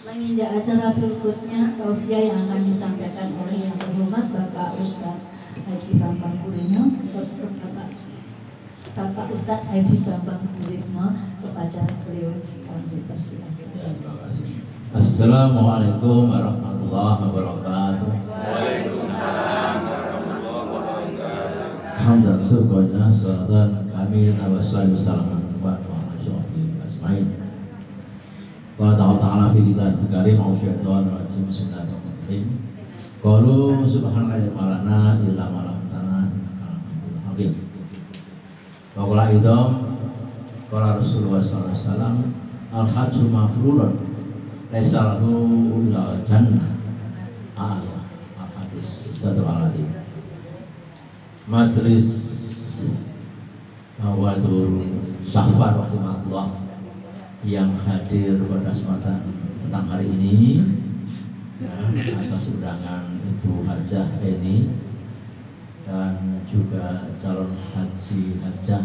Menginjak acara berikutnya, tausiah yang akan disampaikan oleh yang terhormat Bapak Ustadz Haji Bambang Guritno, Bapak Ustadz Haji Bambang Guritno, kepada beliau kami persilakan. Assalamualaikum warahmatullahi wabarakatuh. Waalaikumsalam warahmatullahi wabarakatuh. Hamdan syukurnya salatan kami nawassalamu salaman wa rahmatullahi asma'in. Wa ta'ala fi kitabih karim wa syaitan rajim bismillahirrahmanirrahim. Qalu subhanaka la ilaha illa anta subhanakal hakim. Wa qala idam qala Rasulullah sallallahu alaihi wasallam al-hajju mabrurun laisa lahu illa jannah. Ayat hadis satu al-hadis. Majelis Wadul Safar rahimahullah yang hadir pada kesempatan petang hari ini ya, atas undangan Ibu Hajah Eni dan juga calon haji hajah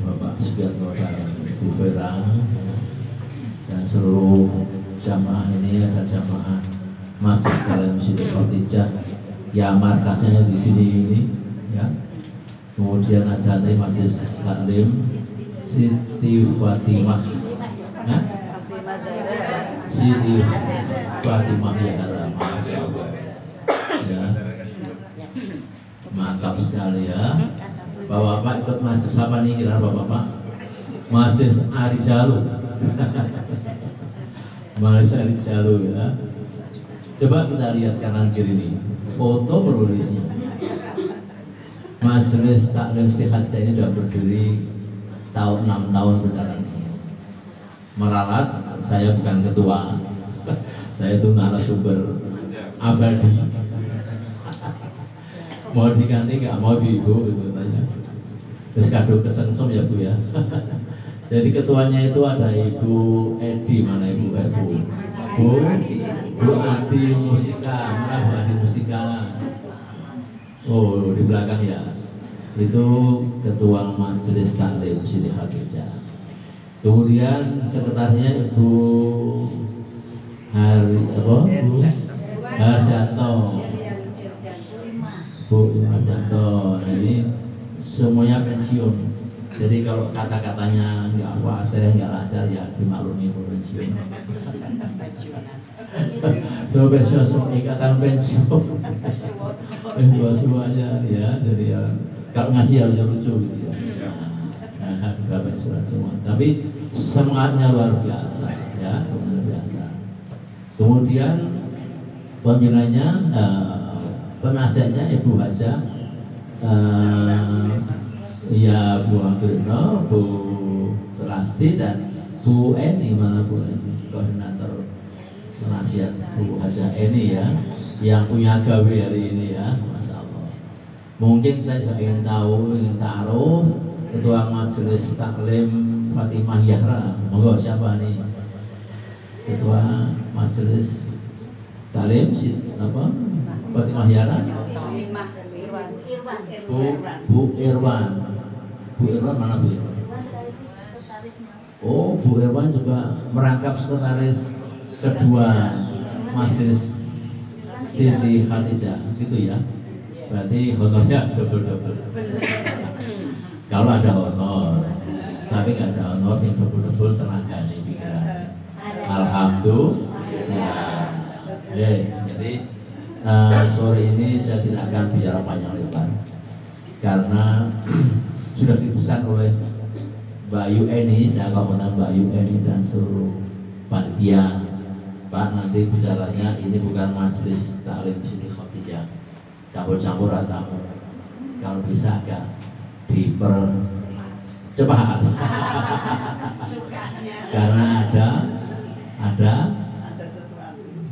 Bapak Sugiarto dan Ibu Vera dan seluruh jamaah ini. Ada jamaah Masjid Kalian Siti Khadijah ya markasnya di sini ini ya. Kemudian ada dari Majelis Taklim Siti Fatimah, nah? Siti Fatimah ya, ya. Mantap sekali ya. Bapak-bapak ikut majelis apa nih kira bapak-bapak? Majelis Arijalu. Majelis Arijalu ya. Coba kita lihat kanan kiri ini foto penulisnya. Majelis Taklim Siti Khadijah ini sudah berdiri 6 tahun berjalan. Meralat, saya bukan ketua, saya itu narasumber abadi. Mau diganti nggak mau ibu gitu tanya. Terus kado kesengsem ya bu ya. Jadi ketuanya itu ada Ibu Edi, mana Ibu Bu Adi Mustika, mana Bu Adi Mustika? Oh di belakang ya. Itu ketua Majelis Taklim Siti Khadijah. Kemudian sekretarnya Ibu Harjanto, Bu Harjanto. Ini semuanya pensiun. Jadi kalau kata-katanya nggak fasih, nggak lancar ya dimaklumi pensiun. Semua pensiun, semua ikatan pensiun. Pensiun semuanya ya. Jadi ya. Kalau ngasih harus lucu gitu ya. Nah, surat semua. Tapi semangatnya luar biasa ya, semangat biasa. Kemudian pembinanya, penasihatnya Ibu Haja, ya Bu Anggrino, Bu Terasti, dan Bu Eni, mana Bu Eni, koordinator penasihat Bu Haja Eni ya, yang punya gawe hari ini ya, Masya Allah. Mungkin kita juga ingin tahu, ingin taruh Ketua Majelis Taklim Fatimah Yahra, monggo siapa nih? Ketua Majelis Taklim apa? Fatimah Yahra? Bu Irwan. Bu Irwan mana Bu Irwan? Oh, Bu Irwan juga merangkap sekretaris kedua Majelis Siti Khadijah, gitu ya. Berarti honornya double-double. Kalau ada honor, tapi nggak ada honor yang double-double tenaga nih pikiran. Alhamdulillah. Jadi sore ini saya tidak akan bicara panjang lebar karena sudah dipesan oleh Mbak Yu Eni, saya komentar Mbak Yu Eni dan seluruh panitia, Pak, nanti bicaranya ini bukan majelis taklim Siti Khadijah, campur-campur atau kalau bisa agak dipercepat karena ada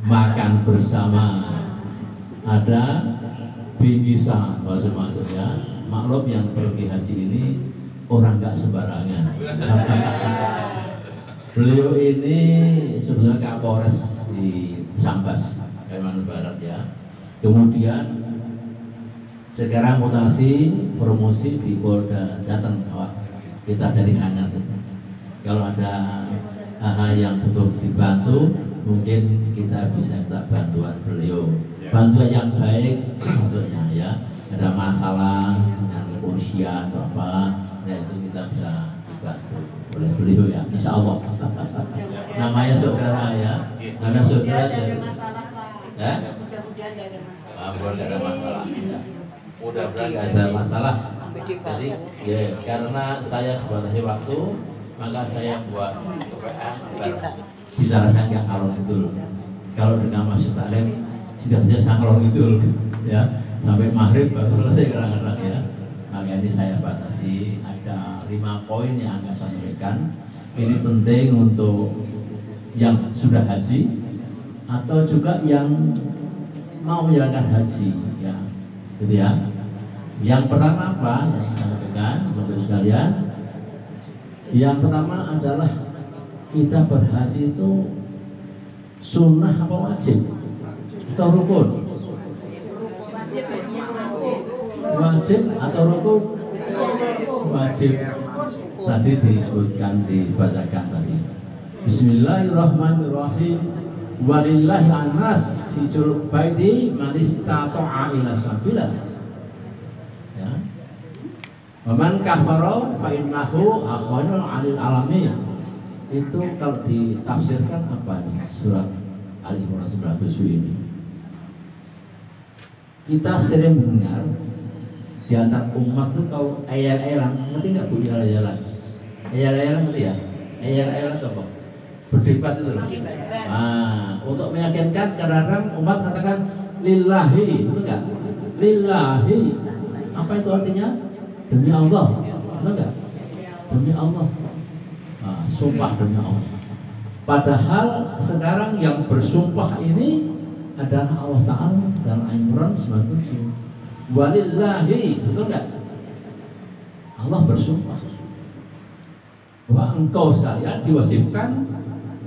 makan bersama, ada bingkisan maksudnya. Maklum yang pergi haji ini orang nggak sembarangan. Beliau ini sebenarnya Kapolres di Sambas, Kalimantan Barat ya. Kemudian sekarang mutasi promosi di Polda Jateng. Kita jadi hangat. Kalau ada hal yang butuh dibantu, mungkin kita bisa minta bantuan beliau. Bantuan yang baik maksudnya ya. Ada masalah dengan kepolisian atau apa, nah itu kita bisa dibantu oleh beliau ya, insya Allah. Namanya saudara ya, namanya saudara. Ya? Mudah-mudahan tidak ada masalah. Tidak ada masalah. Mudah-mudahan tidak ada masalah. Jadi ya, karena saya dibatasi waktu, maka saya buat WA agar bicara saya nggak ngalor ngidul. Kalau dengan Masjid Taklim sudah saya ngalor ngidul ya. Sampai maghrib baru selesai kadang-kadang ya. Maka ini saya batasi, ada 5 poin yang akan saya sampaikan. Ini penting untuk yang sudah haji atau juga yang mau menjalankan haji ya, gitu ya. Yang pertama apa yang saya sampaikan untuk sekalian? Yang pertama adalah kita berhaji itu sunnah apa wajib atau rukun? Wajib atau rukun? Wajib. Tadi disebutkan, dibacakan tadi. Bismillahirrahmanirrahim. Walillahi anas hijul baiti man istata'a ila sabila. Ya. Wa man kafara fa innahu akhwanul 'alil alamin. Itu kalau ditafsirkan apa nih surat Al-Imran 107 ini? Kita sering mendengar di antara umat tuh kalau ayat-ayat, ngerti nggak bunyi ayat-ayat? Ayat-ayat ngerti ya? Ayat-ayat apa? Berdebat itu loh. Nah, untuk meyakinkan kadang-kadang umat katakan lillahi, betul nggak? Lillahi, apa itu artinya? Demi Allah, betul nggak? Demi Allah. Nah, sumpah demi Allah. Padahal sekarang yang bersumpah ini adalah Allah Ta'ala dalam Al-Imran 97. Walillahi, betul nggak? Allah bersumpah bahwa engkau sekalian diwajibkan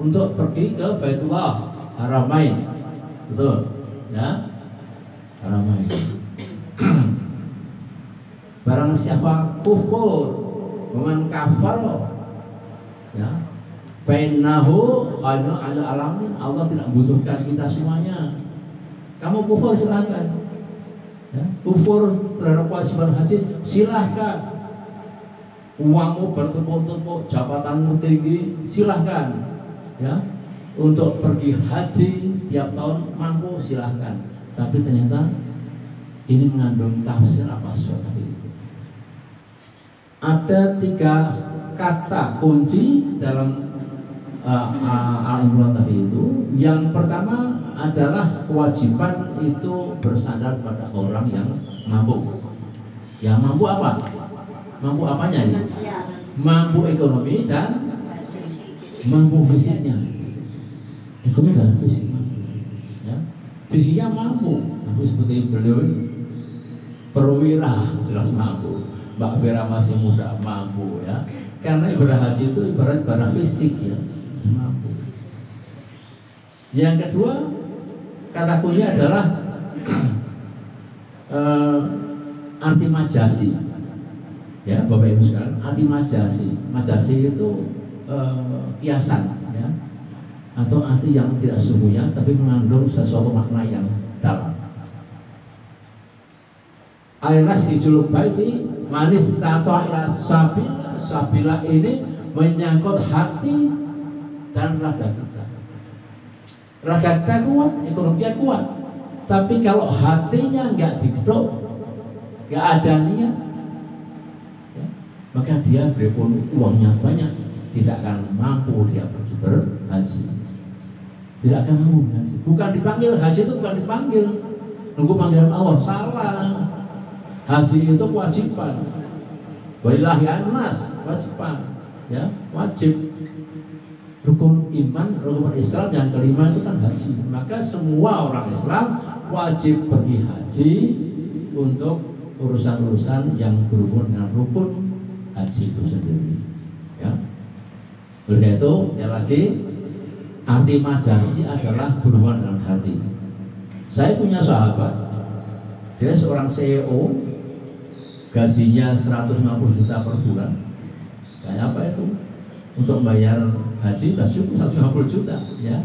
untuk pergi ke Baitullah Haramain, betul ya? Haramain. Barang siapa kufur, man kafar, ya, fainnahu khanu ala alamin. Allah tidak membutuhkan kita semuanya. Kamu kufur silahkan, ya, kufur terhadap kewajiban haji silahkan. Uangmu bertumpuk-tumpuk, jabatanmu tinggi, silahkan, ya, untuk pergi haji tiap tahun mampu silahkan. Tapi ternyata ini mengandung tafsir apa surat itu? Ada 3 kata kunci dalam Al-Imran tadi itu Yang pertama adalah kewajiban itu bersandar pada orang yang mampu. Yang mampu apa? Mampu apanya ini? Mampu ekonomi dan mampu fisiknya. Ekonomi dan fisik. Ya. Fisiknya mampu. Aku seperti beliau ini. Perwira jelas mampu. Mbak Vera masih muda mampu ya. Karena ibadah haji itu ibadah fisik ya. Mampu. Yang kedua kata kunci adalah arti majasi. Ya, Bapak Ibu sekalian, arti majasi. Majasi itu kiasan ya. Atau arti yang tidak sesungguhnya tapi mengandung sesuatu makna yang dalam. Ayat hijul baiti manis tato ila sabila. Sabila ini menyangkut hati dan raga kita. Raga kita kuat, ekonominya kuat. Tapi kalau hatinya nggak diketuk, nggak ada niat, ya, maka dia berpun uangnya banyak, tidak akan mampu dia pergi berhaji. Tidak akan mampu berhaji. Bukan dipanggil haji itu bukan dipanggil, nunggu panggilan Allah, salah. Haji itu kewajiban. Walillahi an-nas, kewajiban, ya, wajib. Rukun iman, rukun Islam yang kelima itu kan haji. Maka semua orang Islam wajib pergi haji untuk urusan-urusan yang berhubungan dengan rukun haji itu sendiri. Ya. Oleh itu, ya lagi arti majasi adalah berhubungan dengan hati. Saya punya sahabat, dia seorang CEO, gajinya 150 juta per bulan. Kayak apa itu? Untuk membayar haji sudah cukup 150 juta, ya.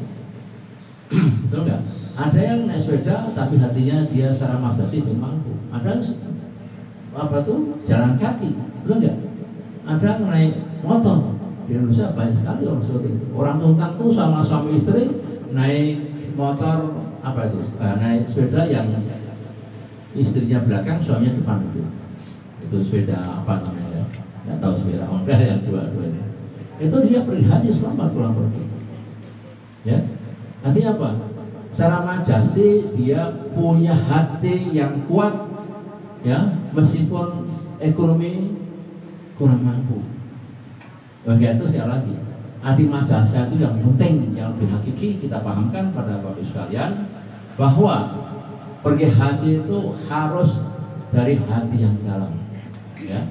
Betul nggak? Ada yang naik sepeda tapi hatinya dia secara majasi itu mampu. Ada yang apa tuh jalan kaki, betul nggak? Ada yang naik motor. Di Indonesia banyak sekali orang seperti itu. Orang tuntang tuh sama suami istri naik motor apa itu? Naik sepeda yang istrinya belakang, suaminya depan itu. Itu sepeda apa namanya? Nggak tahu, sepeda Honda yang dua-duanya. Itu dia pergi haji selamat pulang pergi. Ya, artinya apa? Secara majasi dia punya hati yang kuat, ya, meskipun ekonomi kurang mampu. Bagi itu sekali lagi, arti majasi itu yang penting, yang lebih hakiki kita pahamkan pada Bapak Ibu sekalian bahwa pergi haji itu harus dari hati yang dalam, ya.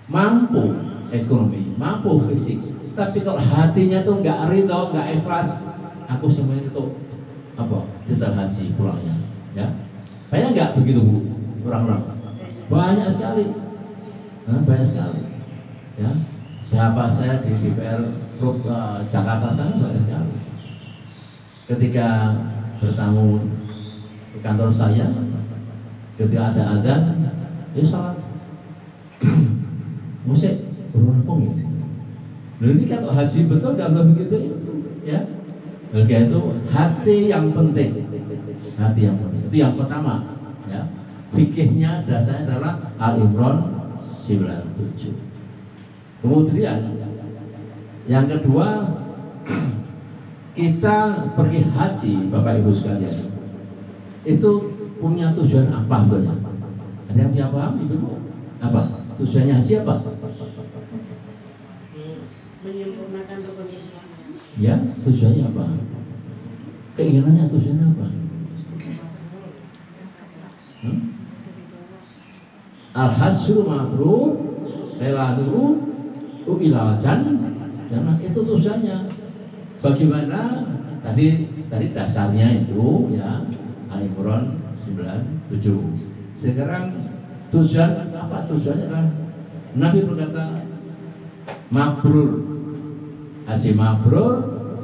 Mampu ekonomi, mampu fisik, tapi kalau hatinya tuh nggak ridho, nggak ikhlas, aku semuanya itu apa? Kita haji pulangnya, ya. Banyak nggak begitu Bu orang-orang? Banyak sekali, banyak sekali, ya. Siapa saya di DPR Jakarta sana banyak sekali. Ketika bertamu di kantor saya, ketika ada adzan, ya salat musik beruntung ya. Lalu ini kalau haji betul kalau begitu itu, ya. Oleh itu hati yang penting, hati yang penting itu yang pertama, ya. Fikihnya dasarnya adalah Al-Imran 97. Kemudian yang kedua, kita pergi haji Bapak Ibu sekalian itu punya tujuan apa sebenarnya? Ada yang punya paham Ibu? Apa tujuannya haji apa? Menyempurnakan rukun Islam. Ya, tujuannya apa? Keinginannya tujuannya apa? Al-hajjul mabrur lelalu ilal jannah, itu tujuannya. Bagaimana tadi dasarnya itu, ya, Al-Imran 97. Sekarang tujuan apa? Tujuannya adalah Nabi berkata mabrur, haji mabrur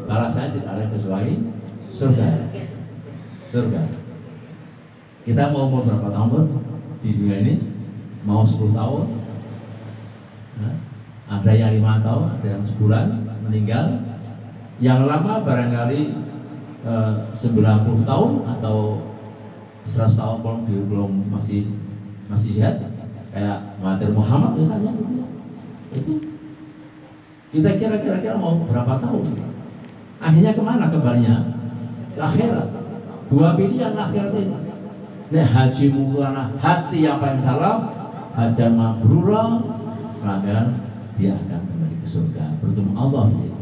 balasannya tidak ada kecuali surga. Surga. Kita mau umur berapa tahun di dunia ini? Mau 10 tahun? Nah, ada yang 5 tahun, ada yang sebulan meninggal. Yang lama barangkali 90 tahun atau 100 tahun belum masih sehat, kayak Mahathir Muhammad misalnya. Itu kita kira-kira mau berapa tahun? Akhirnya kemana kembalinya? Ke akhirat. Dua pilihan akhirat ini. Nek haji karena hati yang paling dalam, hajar mabrura, maka dia akan kembali ke surga bertemu Allah di situ.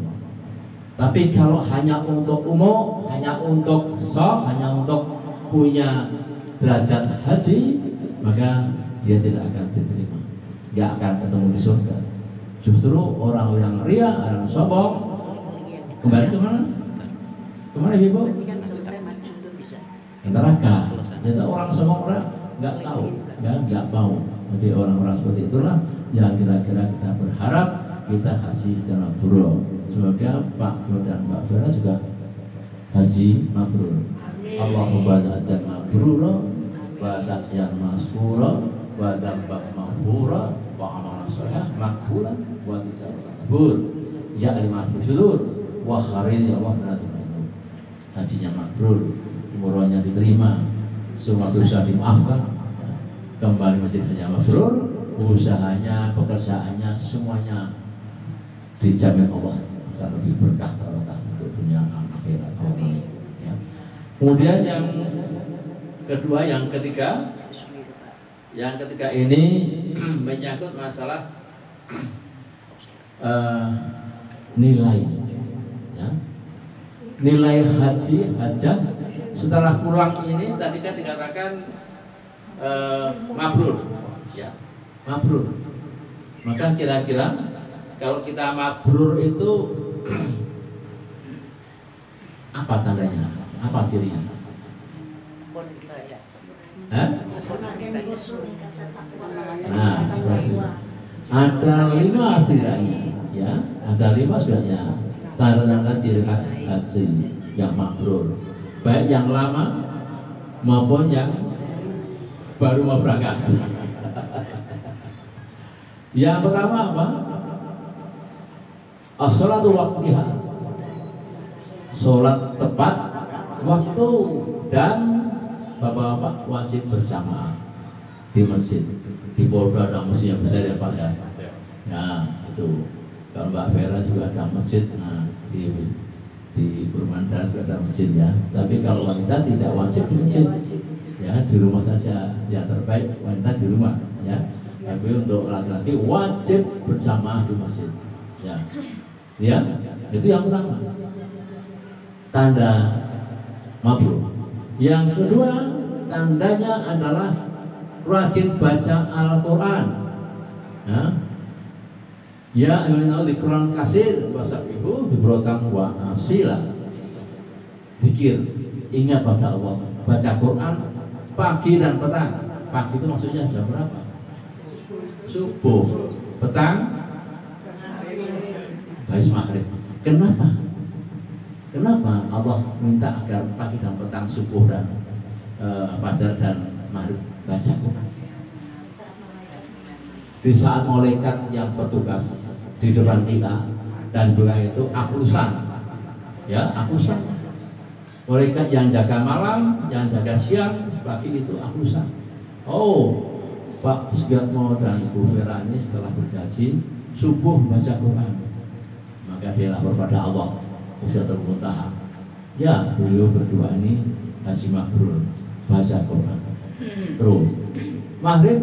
Tapi kalau hanya untuk umum, hanya untuk sok, hanya untuk punya derajat haji, maka dia tidak akan diterima, tidak akan ketemu di surga. Justru orang yang ria, orang sombong, kembali ke mana? Kemana ibu? Neraka. Jadi orang sombong orang nggak tahu, nggak mau. Jadi orang-orang seperti itulah yang kira-kira kita berharap kita haji secara mabrur. Semoga Pak Guru dan Mbak Vera juga haji mabrur. Allahumma ja'al mabrur wa sa'yan masrura wa dambak maghfura wa amalan shalih maqbula wa tijaratan mabrur. Ya lima sudur wa khair ya Allah berarti hajinya mabrur, umrohnya diterima, semua dosa dimaafkan, kembali menjadi hanya mabrur, usahanya, pekerjaannya semuanya dijamin Allah akan lebih berkah barokah untuk dunia akhirat. Ya. Kemudian yang kedua, yang ketiga ini menyangkut masalah nilai, ya. Nilai haji hajat setelah pulang ini tadi kan dikatakan mabrur, ya, mabrur. Maka kira-kira kalau kita mabrur itu apa tandanya? Apa cirinya? Hah? Nah, ada 5 setidaknya, ya, ada 5 setidaknya tanda-tanda ciri khas haji yang mabrur, baik yang lama maupun yang baru mau berangkat. Yang pertama apa? As-sholatu waqtiha, sholat tepat waktu dan bapak-bapak wajib berjamaah di masjid. Di Polda ada masjid yang besar ya Pak ya. Nah itu kalau Mbak Vera juga ada masjid, nah di Purwanda juga ada masjid ya. Tapi kalau wanita tidak wajib di masjid, ya di rumah saja. Yang terbaik wanita di rumah ya. Tapi untuk laki-laki wajib berjamaah di masjid. Ya, ya itu yang pertama. Tanda mabrur. Yang kedua tandanya adalah rajin baca Al-Quran. Ya, ayyuhal dzikran kasir wasabihu bibrotang wa asila. Zikir, ingat pada Allah, baca Quran pagi dan petang. Pagi itu maksudnya jam berapa? Subuh. Petang habis maghrib. Kenapa? Kenapa Allah minta agar pagi dan petang, subuh dan fajar dan maghrib baca Quran? Di saat malaikat yang bertugas di depan kita dan juga itu aklusan, ya aklusan. Malaikat yang jaga malam, yang jaga siang, pagi itu aklusan. Oh, Pak Sugiyatmo dan Bu Vera ini setelah bergaji subuh baca Quran, maka dia lapor pada Allah Sidratul Muntaha. Ya, beliau berdua ini haji mabrur, baca Quran. Terus maghrib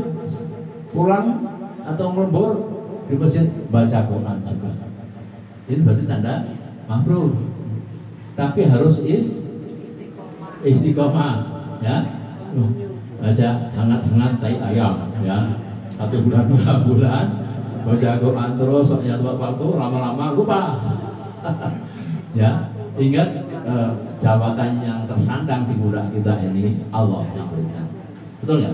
pulang atau melembur di masjid baca Quran juga. Ini berarti tanda mabrur. Tapi harus istiqomah, ya. Baca hangat-hangat tai ayam, ya. 1 bulan 2 bulan baca Quran terus, ya waktu lama-lama lupa. Ya, ingat jabatan yang tersandang di pundak kita ini Allah yang berikan. Betul ya?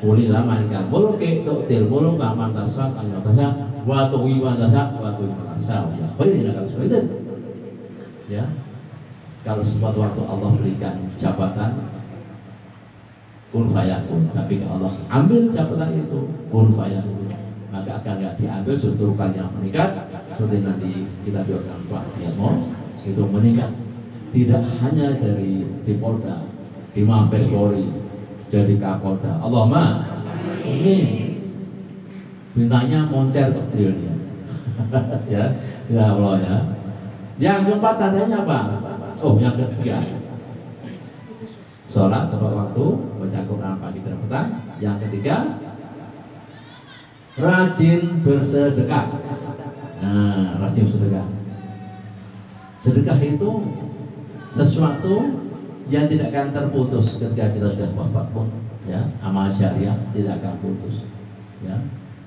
Ulilah malaikat muluki tu'til muluk man tasab an tasab wa tuwi wa tasab wa tuwi wa tasab. Ya, khairin kalau seperti itu. Ya. Kalau suatu waktu Allah berikan jabatan kun fayakun, tapi kalau Allah ambil jabatan itu kun fayakun, maka akan nggak diambil, justru yang meningkat. Seperti nanti kita doakan Pak Diamo itu meningkat, tidak hanya dari di Polda, di Mabes Polri, jadi Kapolda. Allahumma amin. Bintangnya moncer beliau dia. Ya Allah ya. Yang keempat tandanya apa? Oh, yang ketiga, sholat tepat waktu, baca Quran pagi dan petang. Yang ketiga, rajin bersedekah. Nah, rajin bersedekah. Sedekah itu sesuatu yang tidak akan terputus ketika kita sudah wafat pun, ya, amal syariah tidak akan putus, ya.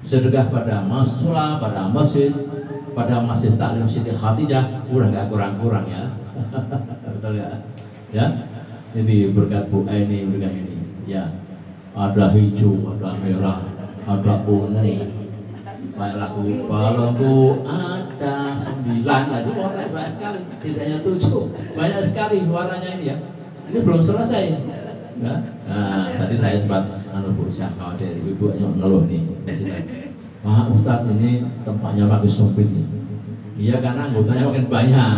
Sedekah pada mushola, pada masjid, pada masjid taklim Siti Khadijah udah nggak kurang-kurang ya. Betul ya? Ya, ini berkat Bu ini, berkat ini, ya. Ada hijau, ada merah, ada ungu. Baik lagu balonku ada 9, itu warnanya banyak sekali, tidak hanya 7, banyak sekali warnanya ini ya. Ini belum selesai. Nah, tadi saya sempat berusaha khawatir ibu yang ngeluh nih. Pak Ustadz, ini tempatnya pakai sempit nih. Iya, karena anggotanya makin banyak,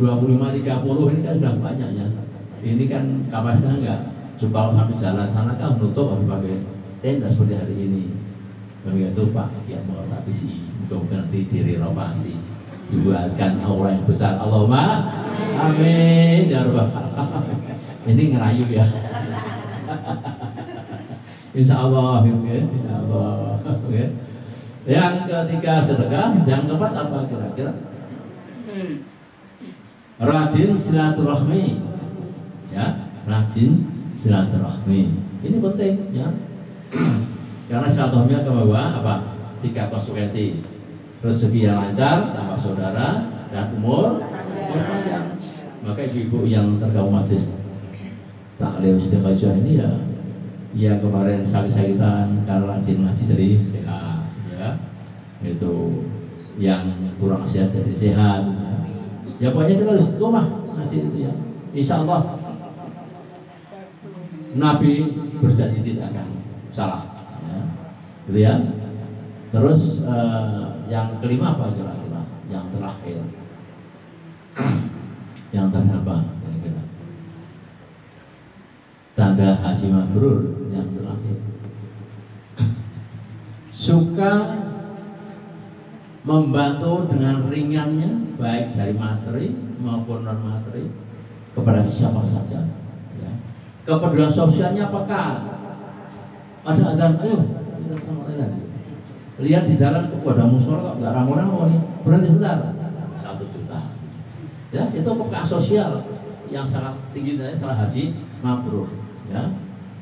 25-30 ini kan sudah banyak ya. Ini kan kapasitasnya enggak cukup sampai jalan sana kan menutup harus pakai tenda seperti hari ini. Begitu Pak, ya mau tapi sih, mudah-mudahan nanti direnovasi, dibuatkan aula yang besar. Allahumma amin ya rabbal alamin. Ini ngerayu ya. Insya Allah, insya Allah. Yang ketiga sedekah, yang keempat apa kira-kira? Rajin silaturahmi, ya, rajin silaturahmi. Ini penting, ya. Karena silaturahmi ke bawah apa? 3 konsekuensi: rezeki yang lancar, tambah saudara, dan umur panjang. Maka ibu-ibu yang tergabung majelis taklim Siti Khadijah ini ya kemarin sakit-sakitan karena rajin ngaji jadi sehat, ya. Itu yang kurang sehat jadi sehat. Ya pokoknya kita harus rumah ngaji itu ya. Insya Allah Nabi berjanji tidak akan salah. Gitu ya. Terus yang kelima apa kira-kira? Yang terakhir. Yang terakhir apa kira-kira? Tanda haji mabrur yang terakhir. Suka membantu dengan ringannya, baik dari materi maupun non materi, kepada siapa saja. Ya. Kepedulian sosialnya apakah? Ada adzan, ayo kita sama adzan. Lihat di jalan kok ada musola kok nggak ramai-ramai nih, berhenti sebentar. 1 juta. Ya, itu kepekaan sosial yang sangat tinggi dari setelah haji mabrur. Ya,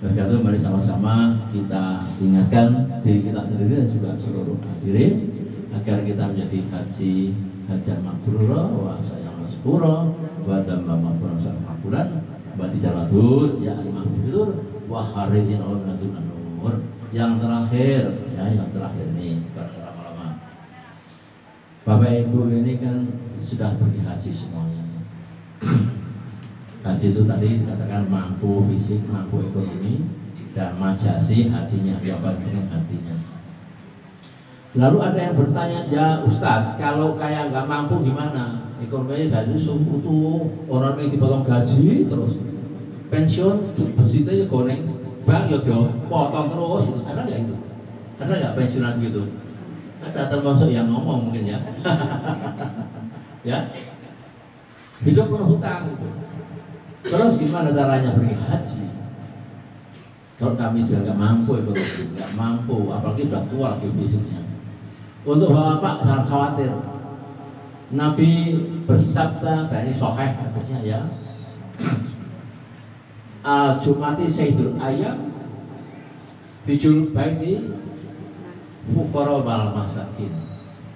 begitu mari sama-sama kita ingatkan diri kita sendiri dan juga seluruh hadirin agar kita menjadi hajan mabrur wa sayang masykurah wa damma maghfurah makbulan wa dijalatur ya al-mahfur wa kharijin al-nadur. Yang terakhir, ya, yang terakhir ini karena lama-lama Bapak Ibu ini kan sudah pergi haji semuanya. Haji itu tadi dikatakan mampu fisik, mampu ekonomi, dan majasi hatinya, yang paling penting hatinya. Lalu ada yang bertanya, ya Ustadz, kalau kayak nggak mampu gimana? Ekonomi dari utuh, orang yang dipotong gaji terus, pensiun bersihnya ya koneng, bang ya potong terus, ada nggak itu? Ada nggak pensiunan gitu? Ada, termasuk yang ngomong mungkin ya. Ya, hidup penuh hutang gitu. Terus gimana caranya pergi haji? Kalau kami juga nggak mampu, nggak mampu, apalagi sudah tua lagi fisiknya. Untuk bapak jangan khawatir. Nabi bersabda, dan ini sahih hadisnya ya. Al-Jumati Sayyidul Ayam bijul baiti fuqara wal masakin.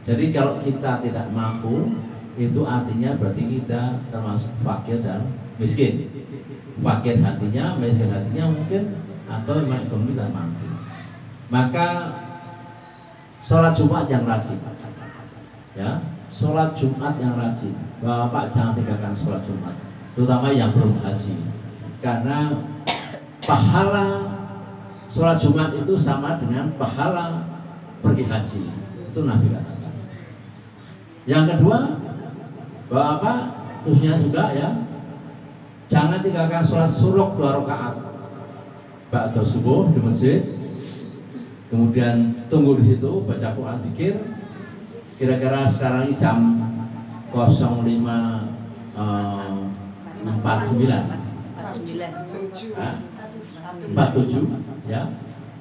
Jadi kalau kita tidak mampu, itu artinya berarti kita termasuk fakir dan miskin. Fakir hatinya, miskin hatinya mungkin, atau memang ekonomi tidak mampu. Maka sholat Jumat yang rajin, ya, sholat Jumat yang rajin. Bapak jangan tinggalkan sholat Jumat, terutama yang belum haji, karena pahala sholat Jumat itu sama dengan pahala pergi haji. Itu Nabi katakan. Yang kedua, Bapak khususnya juga ya, jangan tinggalkan sholat suruk 2 rakaat ba'da subuh di masjid. Kemudian tunggu di situ baca Quran, zikir. Kira-kira sekarang ini jam 47 ya.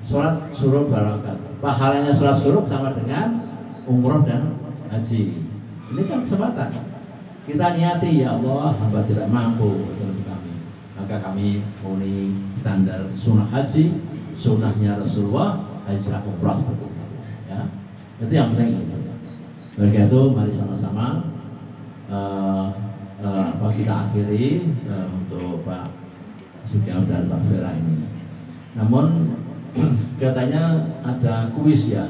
Sholat syuruk barokat. Pahalanya sholat syuruk sama dengan umroh dan haji. Ini kan kesempatan. Kita niati, ya Allah, hamba tidak mampu untuk kami. Maka kami memenuhi standar sunnah haji, sunnahnya Rasulullah, haji umrah. Ya. Itu yang penting. Oleh itu, mari sama-sama kita akhiri untuk Pak Sugeng dan Pak Vera ini. Namun katanya ada kuis ya.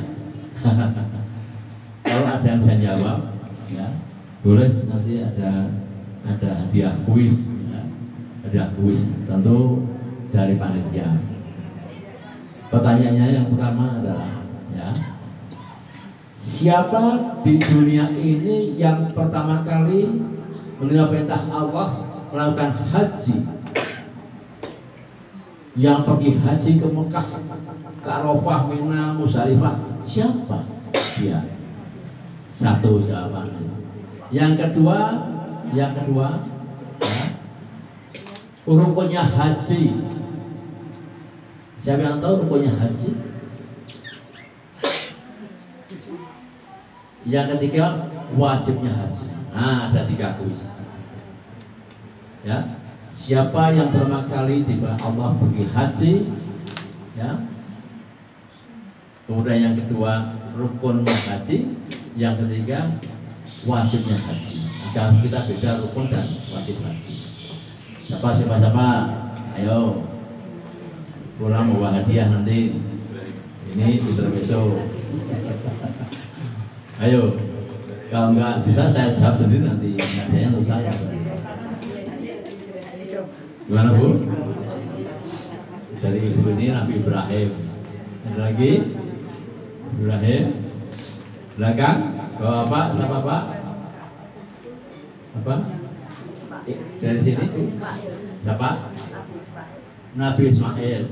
Kalau ada yang bisa jawab, ya boleh nanti ada hadiah kuis, ya. Hadiah kuis tentu dari panitia. Pertanyaannya yang pertama adalah, ya, siapa di dunia ini yang pertama kali menerima perintah Allah melakukan haji, yang pergi haji ke Mekah, ke Arafah, Mina, Musdalifah? Siapa? Ya, satu jawabannya. Yang kedua, ya, rukunnya haji. Siapa yang tahu rukunnya haji? Yang ketiga, wajibnya haji. Nah, ada 3 kuis. Ya, siapa yang pertama kali tiba Allah pergi haji, ya. Kemudian yang kedua, rukunnya haji. Yang ketiga, wajibnya haji. Maka kita beda rukun dan wajib haji. Siapa? Ayo pulang bawa hadiah nanti. Ini besok. Ayo, kalau nggak bisa saya jawab sendiri nanti. Hadiahnya untuk saya. Gimana Bu? Dari ibu ini Nabi Ibrahim. Ada lagi? Ibrahim. Belakang. Bawa Pak, siapa Pak? Apa? Dari sini? Siapa? Nabi Ismail.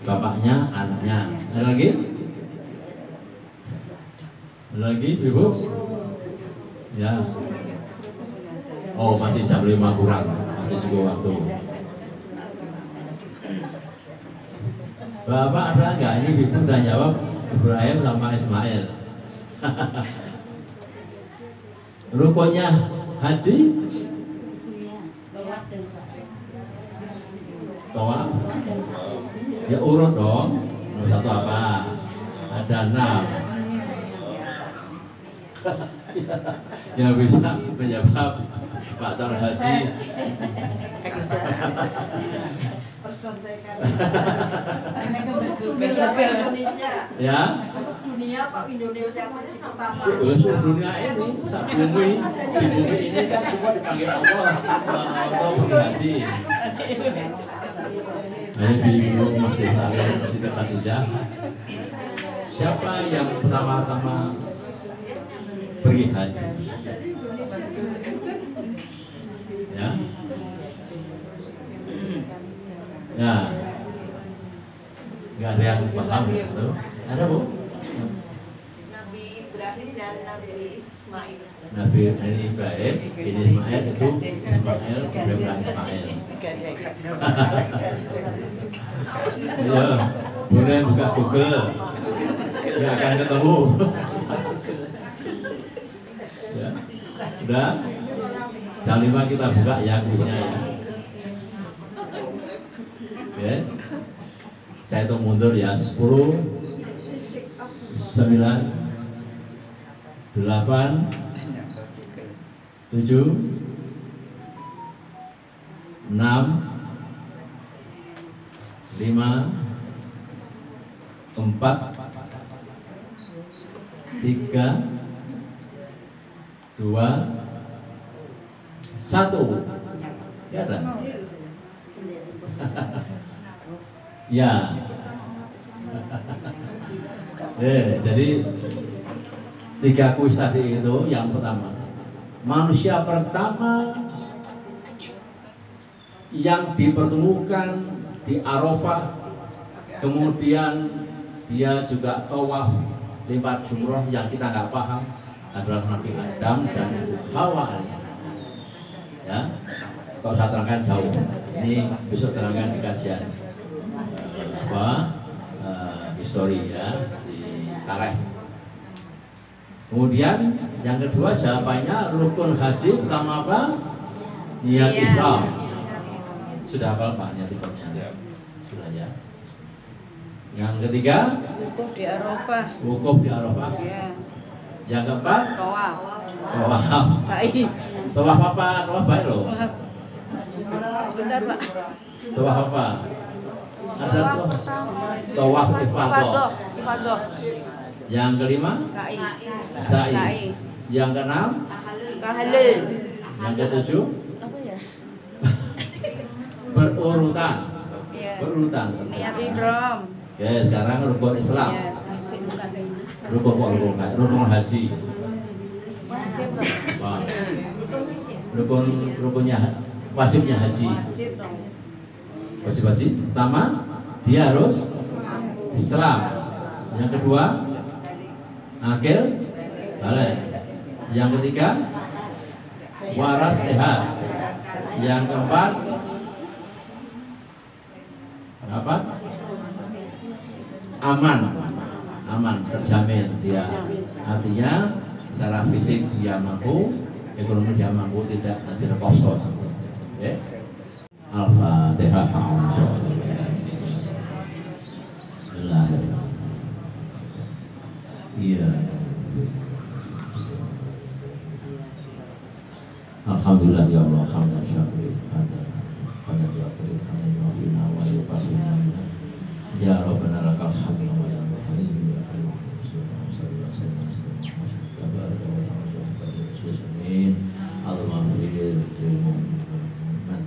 Bapaknya, anaknya. Ada lagi? Ada lagi, Ibu? Ya. Oh, masih jam 5 kurang. Masih cukup waktu. Bapak ada nggak? Ini Ibu udah jawab Ibrahim sama Ismail. Rukunnya haji? Tawaf? Ya urut dong. Nomor 1 apa? Ada 6. Ya bisa menjawab Pak Tar Haji. Indonesia. Ya. Dunia Pak Indonesia Seluruh dunia ini, saat bumi, di bumi ini kan semua dipanggil Allah untuk berhaji. Ayo Ibu Masjid Khadijah. Siapa yang pertama-tama pergi haji? Ya. Ya. Nggak ada yang paham gitu. Ada Bu? Nabi Ibrahim dan Nabi Ismail. Nabi Ibrahim, ini Ismail itu Ismail, Ibrahim Ismail. Ya, boleh buka Google, ya akan ketemu. Ya, sudah. Jam 5 kita buka ya kuisnya ya. Oke. Saya hitung mundur ya. 10, 9, 8, 7, 6, 5, 4, 3, 2, 1. Ya ada. Ya. Jadi 3 kuis tadi itu yang pertama. Manusia pertama yang dipertemukan di Arafah, kemudian dia juga tawaf lewat jumroh yang kita nggak paham, adalah Nabi Adam dan Hawa alaihissalam. Ya, kalau saya terangkan jauh. Ini besok terangkan di kajian histori ya di tarikh. Kemudian yang kedua jawabannya rukun haji pertama apa? Niat ihram. Sudah hafal Pak niat ihramnya? Sudah ya. Yang ketiga Wukuf di Arafah. wukuf di Arafah. Ya. Yang keempat Tawaf. tawaf. Sa'i. Tawaf apa? Tawaf baik loh. Bentar, Pak. Tawaf apa? Ada tawaf ifadah. Ifadah. Yang kelima Sa'i. sa'i. Yang keenam Tahlil. yang ketujuh Apa ya? berurutan. Iya. Berurutan. Niat ihram. Oke, sekarang rukun Islam. Iya. Sik buka sing. Rukun haji. Wajib toh. Wah. Rukunnya wajibnya haji. Wajib toh. Wajib. Pertama, dia harus Islam. Yang kedua, akil balik. Yang ketiga, waras sehat. Yang keempat, apa? Aman, terjamin dia. Artinya secara fisik dia mampu, ekonomi dia mampu, tidak nanti terkosong. Oke. Al-Fatihah. Iya. Alhamdulillah ya Allah, hamdan syakirin. Ya Rabbana lakal hamdu wa ya Muhammadin wa karim sallallahu alaihi wasallam. Al-Mahdir lil mu'min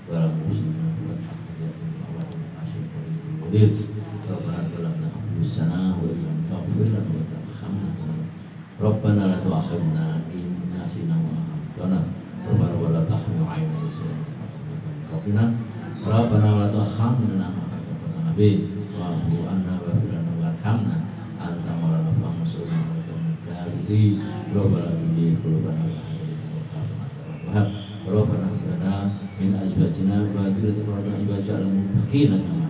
wal muslimin wal mu'minat wal mu'minat. Rabbana zalamna anfusana wa lam taghfir lana wa tarhamna. Rabbana la tu'akhidhna in nasina wa akhtana. Rabbana wa la tahmil 'alaina isran Rabbana Rabbana wa la tuhammilna ma la taqata nabi wa'fu anna wa firana warhamna anta maulana fansurna 'alal kafirin. Rabbana inni qulubana wahab Rabbana lana min azwajina wa dhurriyyatina waj'alna muttaqina imama.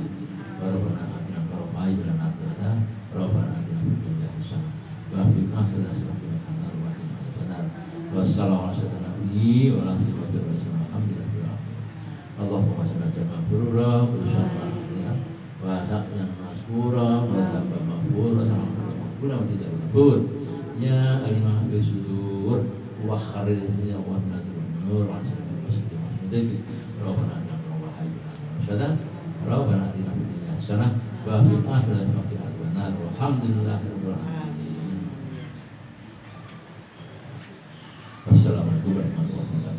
Rabbana atina qara'aid lana atina Rabbana atina fid dunya hasanah wa fil akhirati hasanah wa qina adzabannar. Wassalamu ala nabi wa ala alihi wa sahbihi. Allahumma shalli ala Muhammad wa sa'yan maskura wa tambah maghfura sama kula wa tidak kabur ya alimah bi sudur wa khariznya wa nadur nur wa sallallahu alaihi Rabbana wa hayyana Rabbana atina fid dunya hasanah wa fil akhirati hasanah walhamdulillahirabbil alamin. Wassalamualaikum warahmatullahi wabarakatuh.